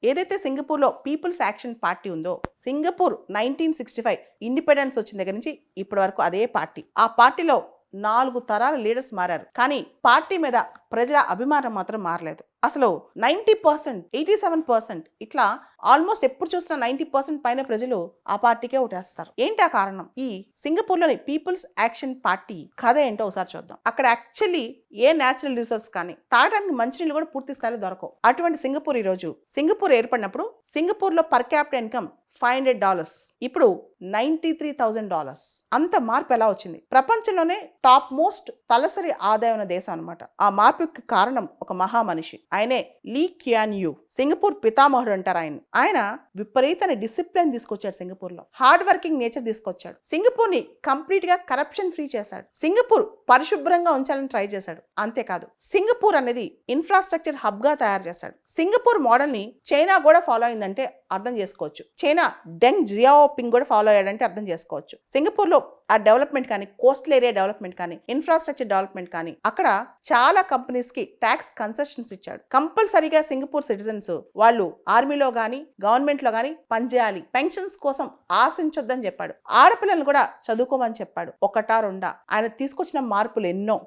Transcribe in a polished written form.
ఏదైతే సింగపూర్లో peoples action party ఉందో, సింగపూర్ 1965 ఇండిపెండెన్స్ వచ్చిన దగ్గర నుంచి ఇప్పటి వరకు అదే పార్టీ. ఆ పార్టీలో 4 తరాల లీడర్స్ మారారు, కానీ పార్టీ మీద ప్రజల అభిమానం మాత్రం మారలేదు. అసలు 90%, 87% ఇట్లా ఆల్మోస్ట్ ఎప్పుడు చూసినా 90% పైన ప్రజలు ఆ పార్టీకే ఓటేస్తారు. ఏంటి ఆ కారణం? ఈ సింగపూర్లోని పీపుల్స్ యాక్షన్ పార్టీ కథ ఏంటో ఒకసారి చూద్దాం. అక్కడ యాక్చువల్లీ ఏ న్యాచురల్ రిసోర్స్ కానీ తాగడానికి మంచినీళ్ళు కూడా పూర్తి స్థాయిలో దొరకవు. అటువంటి సింగపూర్ ఈ రోజు సింగపూర్ ఏర్పడినప్పుడు సింగపూర్లో పర్ క్యాపిటల్ ఇన్కమ్ $500, ఇప్పుడు $93,000. అంత మార్పు ఎలా వచ్చింది? ప్రపంచంలోనే టాప్ మోస్ట్ తలసరి ఆదాయం ఉన్న దేశం అనమాట. ఆ మార్పుకి కారణం ఒక మహా మనిషి, ఆయనే లీ క్యాన్ యూ. సింగపూర్ పితామహుడు అంటారు ఆయన. ఆయన విపరీతమైన డిసిప్లిన్ తీసుకొచ్చాడు సింగపూర్ లో, హార్డ్ వర్కింగ్ నేచర్ తీసుకొచ్చాడు. సింగపూర్ ని కంప్లీట్ గా కరప్షన్ ఫ్రీ చేశాడు. సింగపూర్ పరిశుభ్రంగా ఉంచాలని ట్రై చేశాడు. అంతేకాదు, సింగపూర్ అనేది ఇన్ఫ్రాస్ట్రక్చర్ హబ్ గా తయారు చేశాడు. సింగపూర్ మోడల్ ని చైనా కూడా ఫాలో అయిందంటే అర్థం చేసుకోవచ్చు. చైనా డెంగ్ జియాఓపింగ్ కూడా ఫాలో అయ్యాడంటే అర్థం చేసుకోవచ్చు. సింగపూర్ లో ఆ డెవలప్మెంట్ కానీ, కోస్టల్ ఏరియా డెవలప్మెంట్ కానీ, ఇన్ఫ్రాస్ట్రక్చర్ డెవలప్మెంట్ కానీ, అక్కడ చాలా కంపెనీస్ కి ట్యాక్స్ కన్సెషన్స్ ఇచ్చాడు. కంపల్సరీగా సింగపూర్ సిటిజన్స్ వాళ్ళు ఆర్మీలో గానీ గవర్నమెంట్ లో గానీ పనిచేయాలి, పెన్షన్స్ కోసం ఆశించొద్దని చెప్పాడు. ఆడపిల్లలను కూడా చదువుకోమని చెప్పాడు. ఒకటా రెండా, ఆయన తీసుకొచ్చిన మార్పులు ఎన్నో.